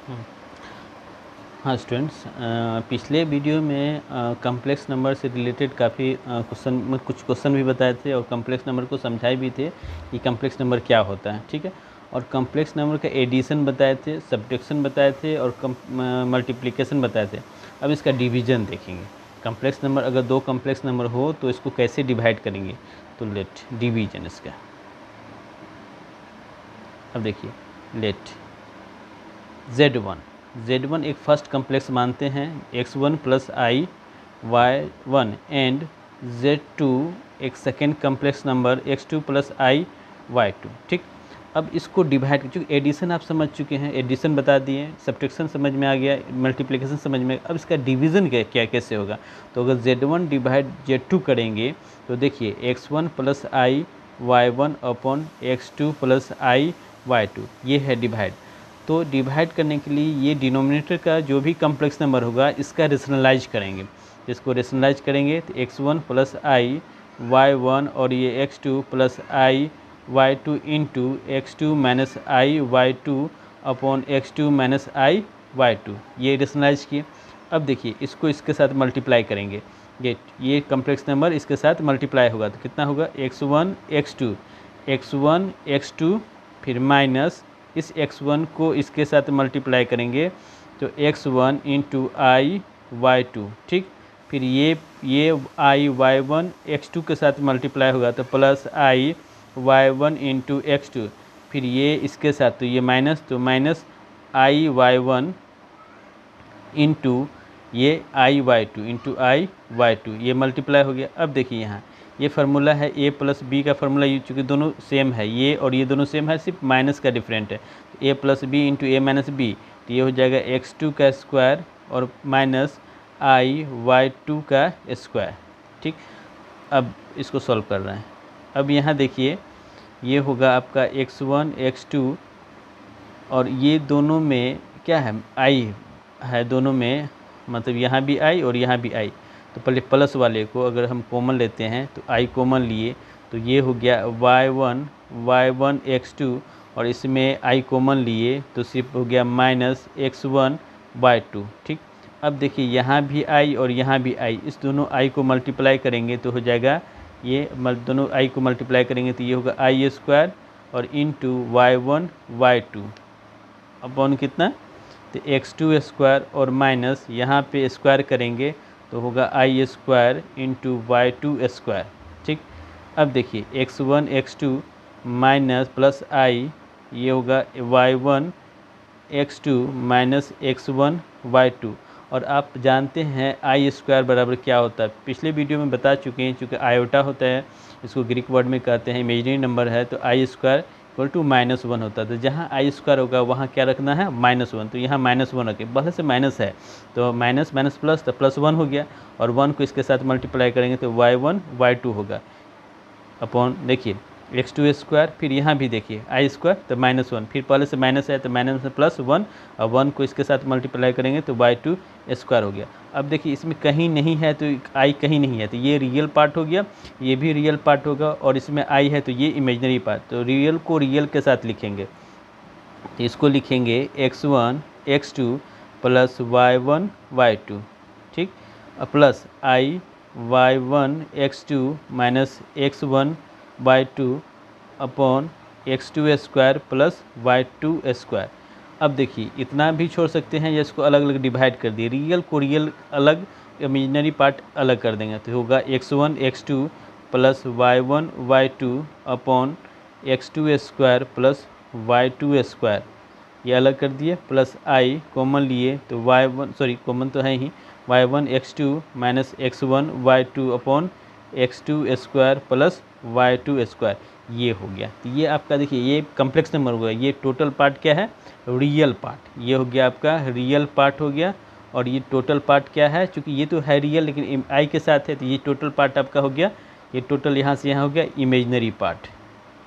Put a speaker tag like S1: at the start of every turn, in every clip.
S1: हम्म। हाँ स्टूडेंट्स, पिछले वीडियो में कम्प्लेक्स नंबर से रिलेटेड काफ़ी कुछ क्वेश्चन भी बताए थे और कम्प्लेक्स नंबर को समझाए भी थे कि कम्प्लेक्स नंबर क्या होता है, ठीक है। और कम्प्लेक्स नंबर का एडिशन बताए थे, सब्ट्रैक्शन बताए थे और मल्टीप्लिकेशन बताए थे। अब इसका डिवीज़न देखेंगे। कम्प्लेक्स नंबर अगर दो कम्प्लेक्स नंबर हो तो इसको कैसे डिवाइड करेंगे, तो लेट डिवीजन इसका। अब देखिए, लेट Z1 एक फर्स्ट कम्प्लेक्स मानते हैं, x1 plus I y1 and Z2 एक second complex number x2 plus आई y2, ठीक। अब इसको डिवाइड, चूँकि एडिशन आप समझ चुके हैं, एडिशन बता दिए, सब्ट्रैक्शन समझ में आ गया, मल्टीप्लिकेशन समझ में। अब इसका डिवीज़न क्या कैसे होगा, तो अगर Z1 डिवाइड Z2 करेंगे तो देखिए x1 plus I y1 upon x2 plus I y2, ये है डिवाइड। तो डिवाइड करने के लिए ये डिनोमिनेटर का जो भी कम्प्लेक्स नंबर होगा इसका रेशनलाइज करेंगे। इसको रेशनलाइज करेंगे तो x1 प्लस आई y1 और ये x2 प्लस आई y2 इंटू x2 माइनस आई y2 अपॉन x2 माइनस आई y2, ये रेशनलाइज किए। अब देखिए इसको इसके साथ मल्टीप्लाई करेंगे, ये कम्प्लेक्स नंबर इसके साथ मल्टीप्लाई होगा तो कितना होगा, x1 x2 फिर माइनस इस x1 को इसके साथ मल्टीप्लाई करेंगे तो x1 इंटू आई y2, ठीक। फिर ये आई y1 x2 के साथ मल्टीप्लाई होगा तो plus I y1 into x2, फिर ये इसके साथ तो ये माइनस, तो माइनस आई y1 इंटू ये आई y2 इंटू आई y2, ये मल्टीप्लाई हो गया। अब देखिए यहाँ ये फार्मूला है a प्लस बी का फार्मूला, ये चूँकि दोनों सेम है, ये और ये दोनों सेम है, सिर्फ माइनस का डिफरेंट है। a plus B into A minus B, तो ये हो जाएगा x2 का स्क्वायर और माइनस आई y2 का स्क्वायर, ठीक। अब इसको सॉल्व कर रहे हैं। अब यहाँ देखिए ये होगा आपका x1 x2 और ये दोनों में क्या है, आई है दोनों में, मतलब यहाँ भी आई और यहाँ भी आई। तो पहले प्लस वाले को अगर हम कॉमन लेते हैं तो आई कॉमन लिए तो ये हो गया y1 x2 और इसमें आई कॉमन लिए तो सिर्फ हो गया माइनस x1 y2, ठीक। अब देखिए यहाँ भी आई और यहाँ भी आई, इस दोनों आई को मल्टीप्लाई करेंगे तो हो जाएगा, ये दोनों आई को मल्टीप्लाई करेंगे तो ये होगा आई स्क्वायर और इंटू y1 y2 अपॉन कितना, तो x2 स्क्वायर और माइनस यहाँ पे स्क्वायर करेंगे तो होगा आई स्क्वायर इंटू y2 स्क्वायर, ठीक। अब देखिए x1 x2 माइनस प्लस आई, ये होगा y1 x2 minus x1 y2। और आप जानते हैं आई स्क्वायर बराबर क्या होता है, पिछले वीडियो में बता चुके हैं, चूँकि आयोटा होता है, इसको ग्रीक वर्ड में कहते हैं, इमेजिनरी नंबर है, तो आई स्क्वायर इक्वल टू -1 होता है। तो जहाँ आई स्क्वायर होगा वहाँ क्या रखना है, -1, तो यहाँ -1 रखे, बस से माइनस है तो माइनस माइनस प्लस, तो +1 हो गया और 1 को इसके साथ मल्टीप्लाई करेंगे तो y1 y2 होगा अपॉन, देखिए x2 स्क्वायर, फिर यहाँ भी देखिए आई स्क्वायर तो -1, फिर पहले से माइनस है तो माइनस +1 और 1 को इसके साथ मल्टीप्लाई करेंगे तो y2 स्क्वायर हो गया। अब देखिए इसमें कहीं नहीं है तो आई कहीं नहीं है तो ये रियल पार्ट हो गया, ये भी रियल पार्ट होगा और इसमें आई है तो ये इमेजनरी पार्ट, तो रियल को रियल के साथ लिखेंगे तो इसको लिखेंगे x1 x2 plus y1 y2, ठीक, plus I y1 x2 minus x1 y2 upon x2 square plus y2 square. अब देखिए इतना भी छोड़ सकते हैं या इसको अलग अलग डिवाइड कर दिए, रियल को रियल अलग, इमेजिनरी पार्ट अलग कर देंगे तो होगा x1 x2 plus y1 y2 upon x2 square plus y2 square, ये अलग कर दिए, प्लस आई कॉमन लिए तो y1, सॉरी कॉमन तो है ही, y1 x2 minus x1 y2 upon x2 square plus y2 square, ये हो गया। तो ये आपका देखिए ये कम्प्लेक्स नंबर हो गया, ये टोटल पार्ट क्या है, रियल पार्ट, ये हो गया आपका रियल पार्ट हो गया। और ये टोटल पार्ट क्या है, चूँकि ये तो है रियल लेकिन आई के साथ है तो ये टोटल पार्ट आपका हो गया, ये टोटल यहाँ से यहाँ हो गया इमेजनरी पार्ट,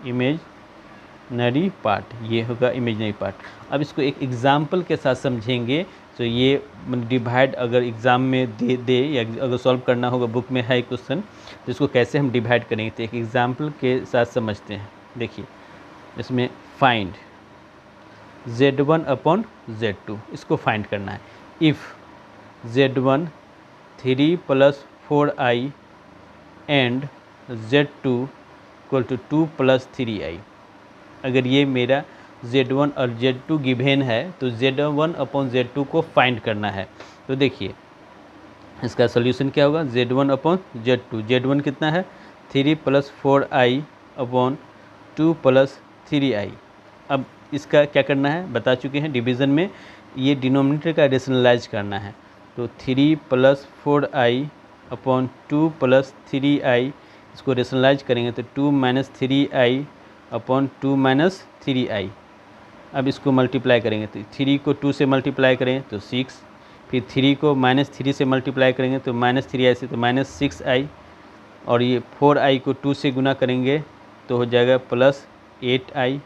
S1: इमेजनरी पार्ट, ये होगा इमेजनरी पार्ट। अब इसको एक एग्जाम्पल के साथ समझेंगे तो ये डिवाइड अगर एग्ज़ाम में दे या अगर सॉल्व करना होगा, बुक में है क्वेश्चन, तो इसको कैसे हम डिवाइड करेंगे तो एक एग्जाम्पल के साथ समझते हैं। देखिए इसमें फाइंड Z1 अपॉन Z2 इसको फाइंड करना है। If Z1 3 + 4i and Z2 equal to 2 + 3i, अगर ये मेरा Z1 और Z2 गिवेन है तो Z1 अपॉन Z2 को फाइंड करना है। तो देखिए इसका सोल्यूशन क्या होगा, Z1 अपॉन Z2, Z1 कितना है 3 + 4i अपॉन 2 + 3i। अब इसका क्या करना है, बता चुके हैं डिवीज़न में ये डिनोमिनेटर का रेशनलाइज करना है। तो 3 + 4i अपॉन 2 + 3i, इसको रेशनलाइज करेंगे तो 2 - 3i अपॉन 2 - 3i। अब इसको मल्टीप्लाई करेंगे तो 3 को 2 से मल्टीप्लाई करें तो 6, फिर 3 को -3 से मल्टीप्लाई करेंगे तो -3i से तो -6i, और ये 4i को 2 से गुना करेंगे तो हो जाएगा +8i।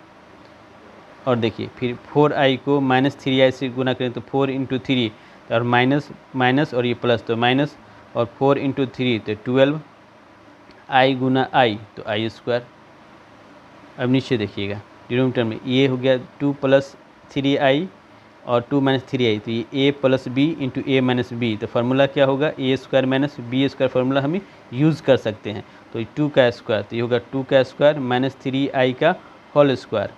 S1: और देखिए फिर 4i को -3i से गुना करें तो 4 × 3 और माइनस और ये प्लस तो माइनस, और 4 × 3 तो 12, i गुना i तो i²। अब नीचे देखिएगा डिनोमिनेटर में ये हो गया 2 + 3i और 2 - 3i, तो ये a + b × a - b, तो फार्मूला क्या होगा a² - b² फार्मूला हम यूज़ कर सकते हैं। तो 2 का स्क्वायर तो ये होगा 2 का स्क्वायर -3i का होल स्क्वायर।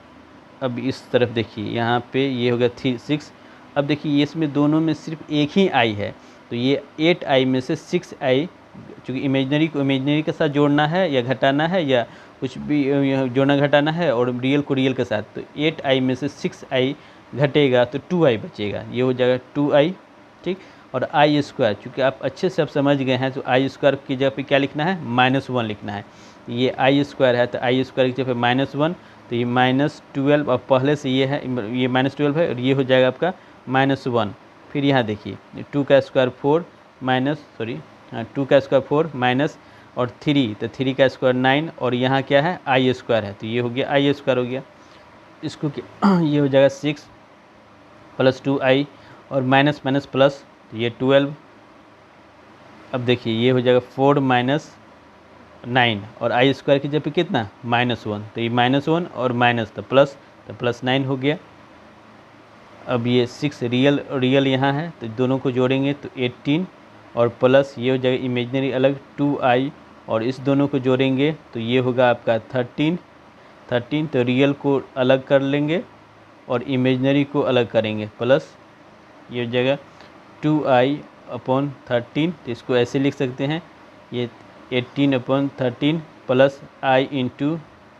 S1: अब इस तरफ देखिए यहाँ पे ये होगा 6। अब देखिए इसमें दोनों में सिर्फ एक ही i है, तो ये 8i में से 6i, चूँकि इमेजनरी को इमेजनरी के साथ जोड़ना है या घटाना है या कुछ भी जोड़ना घटाना है, और रियल को रियल के साथ, तो 8i में से 6i घटेगा तो 2i बचेगा, ये हो जाएगा 2i। ठीक, और i², चूँकि आप अच्छे से अब समझ गए हैं तो i² की जगह पे क्या लिखना है -1 लिखना है। ये i² है तो i² की जगह पे -1, तो ये -12, और पहले से ये है ये -12 है, और ये हो जाएगा आपका -1। फिर यहाँ देखिए 2 का स्क्वायर 4 2 का स्क्वायर 4 माइनस और 3, तो 3 का स्क्वायर 9, और यहाँ क्या है i² है, तो ये हो गया i² हो गया। इसको क्या ये हो जाएगा 6 + 2i और माइनस माइनस प्लस, तो ये 12। अब देखिए ये हो जाएगा 4 - 9, और i² की जगह पे कितना -1, तो ये -1 और माइनस तो प्लस 9 हो गया। अब ये 6 रियल यहाँ है तो दोनों को जोड़ेंगे तो 18, और प्लस ये हो जाएगा इमेजनरी अलग 2i, और इस दोनों को जोड़ेंगे तो ये होगा आपका 13, तो रियल को अलग कर लेंगे और इमेजनरी को अलग करेंगे, प्लस ये हो जाएगा 2i अपॉन 13, तो इसको ऐसे लिख सकते हैं ये 18/13 प्लस i ×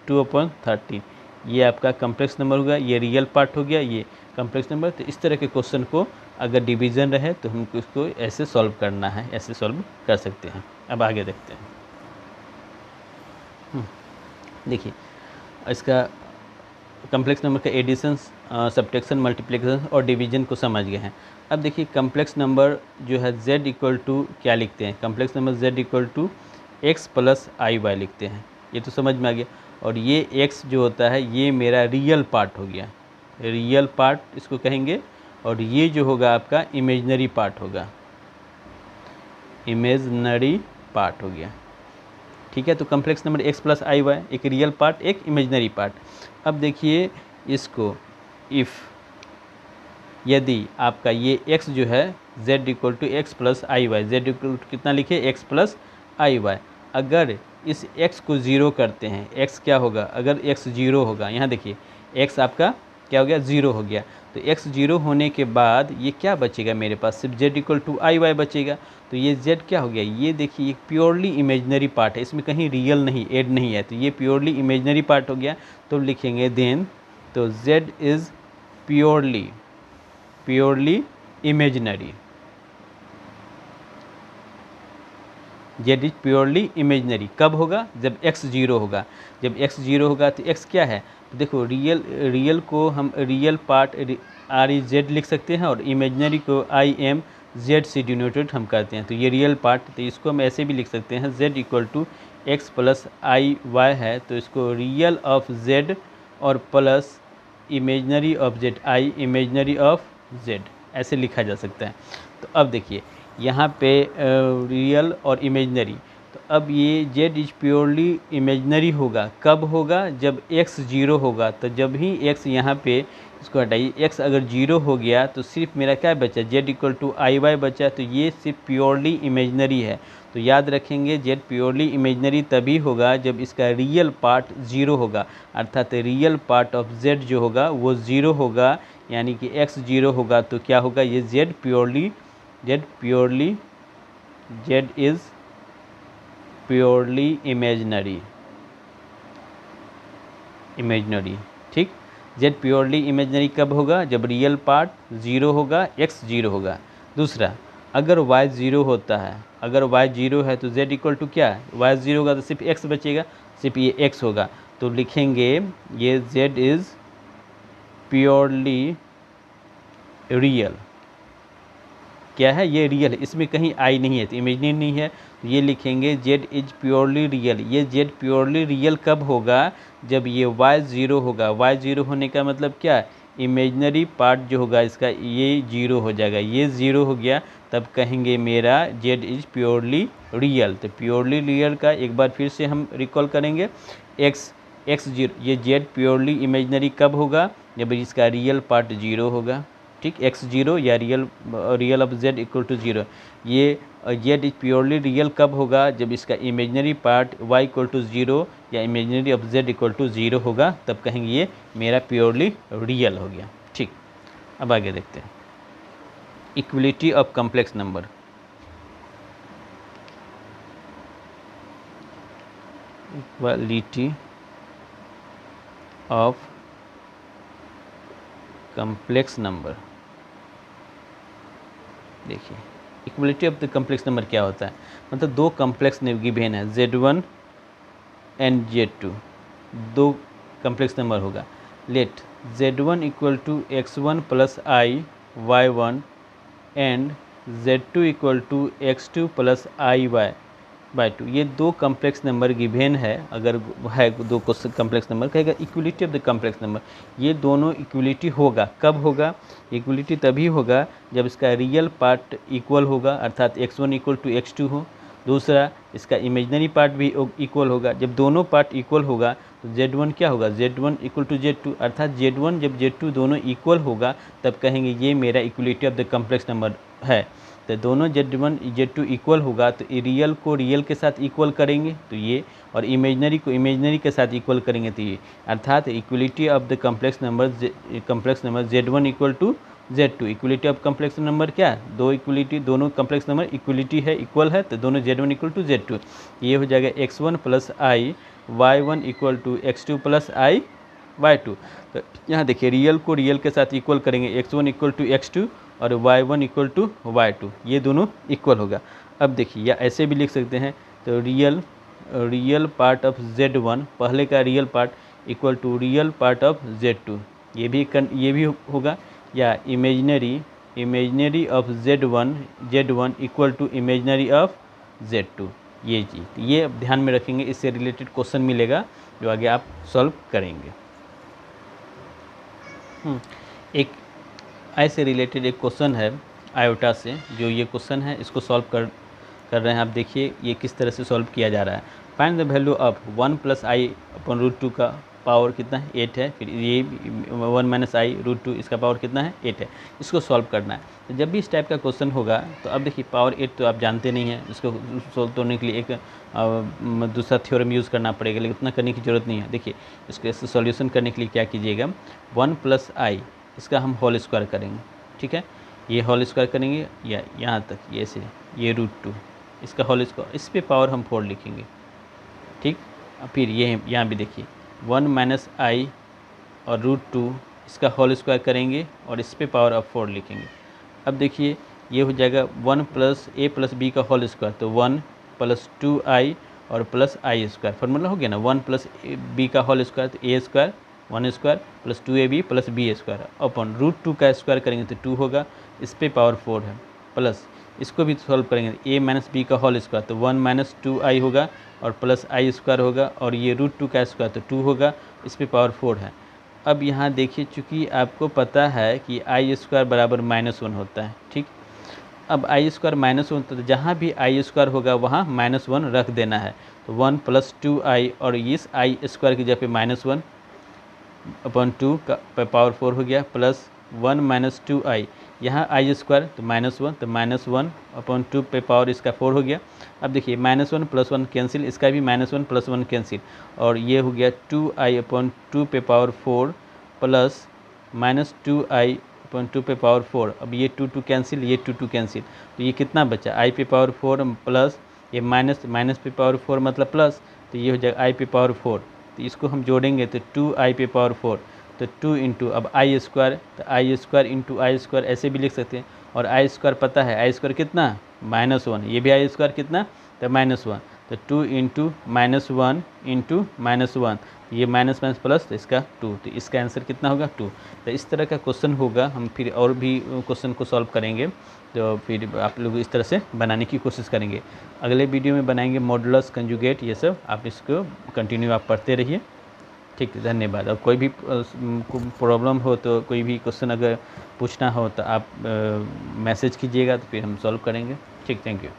S1: 2/13, ये आपका कम्प्लेक्स नंबर होगा, ये रियल पार्ट हो गया, ये कम्प्लेक्स नंबर। तो इस तरह के क्वेश्चन को अगर डिवीज़न रहे तो हमको इसको ऐसे सॉल्व करना है, ऐसे सॉल्व कर सकते हैं। अब आगे देखते हैं। देखिए इसका कम्प्लेक्स नंबर का एडिशन, सब्ट्रैक्शन, मल्टीप्लिकेशन और डिवीज़न को समझ गए हैं। अब देखिए कम्प्लेक्स नंबर जो है z इक्वल टू क्या लिखते हैं, complex number z equal to x + iy लिखते हैं, ये तो समझ में आ गया। और ये x जो होता है ये मेरा रियल पार्ट हो गया, रियल पार्ट इसको कहेंगे, और ये जो होगा आपका इमेजनरी पार्ट होगा, इमेजनरी पार्ट हो गया। ठीक है, तो कम्प्लेक्स नंबर x + iy, एक रियल पार्ट एक इमेजनरी पार्ट। अब देखिए इसको इफ़ यदि आपका ये x जो है z equal to x + iy, z equal to कितना लिखे x + iy, अगर इस x को 0 करते हैं, x क्या होगा अगर x 0 होगा, यहाँ देखिए x आपका क्या हो गया 0 हो गया, तो x 0 होने के बाद ये क्या बचेगा मेरे पास, सिर्फ z इक्वल टू iy बचेगा। तो ये z क्या हो गया, ये देखिए एक प्योरली इमेजनरी पार्ट है, इसमें कहीं रियल नहीं ऐड नहीं है, तो ये प्योरली इमेजनरी पार्ट हो गया। तो लिखेंगे देन, तो z is purely imaginary, z is purely imaginary. कब होगा, जब x 0 होगा, जब x 0 होगा तो x क्या है, तो देखो रियल को हम रियल पार्ट RZ लिख सकते हैं, और इमेजनरी को IMZ से डिनोटेड हम करते हैं, तो ये रियल पार्ट, तो इसको हम ऐसे भी लिख सकते हैं z equal to x + iy है, तो इसको रियल ऑफ z और plus imaginary of z, i imaginary of z ऐसे लिखा जा सकता है। तो अब देखिए यहाँ पे रियल और इमेजनरी, तो अब ये z इज प्योरली इमेजनरी होगा, कब होगा जब x 0 होगा, तो जब ही x यहाँ पे इसको हटाइए। x अगर 0 हो गया तो सिर्फ मेरा क्या बचा, z equal to I Y बचा। तो ये सिर्फ प्योरली इमेजनरी है। तो याद रखेंगे z प्योरली इमेजनरी तभी होगा जब इसका रियल पार्ट 0 होगा, अर्थात रियल पार्ट ऑफ z जो होगा वो 0 होगा, यानी कि x 0 होगा तो क्या होगा, ये z इज़ प्योरली इमेजनरी। ठीक, z प्योरली इमेजनरी कब होगा, जब रियल पार्ट 0 होगा, x 0 होगा। दूसरा, अगर y 0 होता है, अगर y 0 है तो z इक्वल टू क्या है, y 0 होगा तो सिर्फ x बचेगा, सिर्फ ये x होगा। तो लिखेंगे ये z इज़ प्योरली रियल। क्या है, ये रियल है, इसमें कहीं आई नहीं है तो इमेजनरी नहीं है। ये लिखेंगे z इज प्योरली रियल। ये z प्योरली रियल कब होगा, जब ये y 0 होगा। y 0 होने का मतलब क्या है, इमेजनरी पार्ट जो होगा इसका ये 0 हो जाएगा। ये 0 हो गया तब कहेंगे मेरा z इज प्योरली रियल। तो प्योरली रियल का एक बार फिर से हम रिकॉल करेंगे, x 0, ये z प्योरली इमेजनरी कब होगा, जब इसका रियल पार्ट 0 होगा। ठीक, x 0 या real of z equal to 0। ये z इज प्योरली रियल कब होगा, जब इसका imaginary part y equal to 0 या imaginary of z equal to 0 होगा, तब कहेंगे ये मेरा प्योरली रियल हो गया। ठीक, अब आगे देखते हैं equality of complex number. Equality of complex number. देखिए equality of the complex number क्या होता है, मतलब दो कॉम्प्लेक्स गिवन है z1 एंड z2, दो कॉम्प्लेक्स नंबर होगा। Let z1 equal to x1 plus I y1 and z2 equal to x2 plus I by 2। ये दो कॉम्प्लेक्स नंबर गिवन है। अगर है दो कॉम्प्लेक्स नंबर, कहेगा equality of the complex number. ये दोनों इक्वलिटी होगा, कब होगा, इक्वलिटी तभी होगा जब इसका रियल पार्ट इक्वल होगा, अर्थात x1 इक्वल टू x2 हो। दूसरा, इसका इमेजनरी पार्ट भी इक्वल होगा। जब दोनों पार्ट इक्वल होगा तो z1 क्या होगा, z1 इक्वल टू z2, अर्थात z1 जब z2 दोनों इक्वल होगा तब कहेंगे ये मेरा equality of the complex number है। तो दोनों z1 z2 इक्वल होगा तो रियल को रियल के साथ इक्वल करेंगे तो ये, और इमेजनरी को इमेजनरी के साथ इक्वल करेंगे तो ये, अर्थात equality of the complex number z1 equal to z2। Equality of complex number क्या है, दो इक्वलिटी, दोनों कॉम्प्लेक्स नंबर इक्वलिटी है, इक्वल है, तो दोनों z1 इक्वल टू z2। ये हो जाएगा x1 plus I y1 equal to x2 plus I y2। तो यहाँ देखिए रियल को रियल के साथ इक्वल करेंगे, x1 इक्वल टू x2 और y1 इक्वल टू y2, ये दोनों इक्वल होगा। अब देखिए या ऐसे भी लिख सकते हैं, तो रियल पार्ट ऑफ z1, पहले का real part equal to real part of z2, ये भी होगा। या imaginary of z1 equal to imaginary of z2, ये चीज़, ये ध्यान में रखेंगे। इससे रिलेटेड क्वेश्चन मिलेगा जो आगे आप सॉल्व करेंगे। एक ऐसे रिलेटेड एक क्वेश्चन है आयोटा से, जो ये क्वेश्चन है इसको सॉल्व कर रहे हैं। आप देखिए ये किस तरह से सॉल्व किया जा रहा है। Find the value of 1 plus I upon root 2 का पावर कितना है, 8 है। फिर ये 1 माइनस आई रूट 2, इसका पावर कितना है, 8 है। इसको सॉल्व करना है। तो जब भी इस टाइप का क्वेश्चन होगा तो अब देखिए पावर 8 तो आप जानते नहीं हैं, इसको सॉल्व करने के लिए एक दूसरा थ्योरम यूज़ करना पड़ेगा, लेकिन उतना करने की ज़रूरत नहीं है। देखिए इसको सॉल्यूशन करने के लिए क्या कीजिएगा, 1 प्लस आई इसका हम होल स्क्वायर करेंगे। ठीक है, ये होल स्क्वायर करेंगे या यहाँ तक, ये से ये रूट 2, इसका होल स्क्वायर, इस पर पावर हम 4 लिखेंगे। ठीक, फिर ये यहाँ भी देखिए 1 माइनस आई और रूट 2, इसका होल स्क्वायर करेंगे और इस पर पावर ऑफ 4 लिखेंगे। अब देखिए ये हो जाएगा 1 प्लस ए प्लस बी का होल स्क्वायर, तो 1 प्लस 2i और प्लस आई स्क्वायर, फॉर्मूला हो गया ना। 1 प्लस बी का होल स्क्वायर तो a square 1 square plus 2ab plus b square upon root 2 का स्क्वायर करेंगे तो 2 होगा, इस पर पावर 4 है, प्लस इसको भी सॉल्व करेंगे a माइनस बी का होल स्क्वायर तो 1 माइनस 2i होगा और प्लस आई स्क्वायर होगा, और ये रूट 2 का स्क्वायर तो 2 होगा, इस पर पावर 4 है। अब यहाँ देखिए चूँकि आपको पता है कि आई स्क्वायर बराबर -1 होता है। ठीक, अब आई स्क्वायर -1 होता है तो जहाँ भी आई स्क्वायर होगा वहाँ -1 रख देना है। तो 1 प्लस 2i और इस आई स्क्वायर की जगह पे -1, अपॉन 2 का पावर 4 हो गया, प्लस 1 माइनस 2i, यहाँ आई स्क्वायर तो -1, तो -1 अपॉन 2 पे पावर इसका 4 हो गया। अब देखिए -1 + 1 कैंसिल, इसका भी -1 + 1 कैंसिल, और ये हो गया 2i अपॉन 2 पे पावर 4 प्लस -2i अपॉन 2 पे पावर 4। अब ये 2 कैंसिल, ये 2 कैंसिल, तो ये कितना बचा, i पे पावर 4 प्लस ये माइनस पे पावर 4 मतलब प्लस, तो ये हो जाएगा i पे पावर 4। तो इसको हम जोड़ेंगे तो 2i पे पावर 4, तो 2 इंटू अब आई स्क्वायर, तो आई स्क्वायर इंटू आई स्क्वायर ऐसे भी लिख सकते हैं, और आई स्क्वायर पता है, आई स्क्वायर कितना -1, ये भी आई स्क्वायर कितना तो -1, तो 2 इंटू -1 इंटू -1, ये माइनस प्लस, तो इसका 2, तो इसका आंसर कितना होगा 2। तो इस तरह का क्वेश्चन होगा, हम फिर और भी क्वेश्चन को सॉल्व करेंगे, तो फिर आप लोग इस तरह से बनाने की कोशिश करेंगे। अगले वीडियो में बनाएंगे मॉडुलस, कंजुगेट, ये सब आप इसको कंटिन्यू आप पढ़ते रहिए। ठीक है, धन्यवाद। और कोई भी प्रॉब्लम हो तो कोई भी क्वेश्चन अगर पूछना हो तो आप मैसेज कीजिएगा, तो फिर हम सॉल्व करेंगे। ठीक, थैंक यू।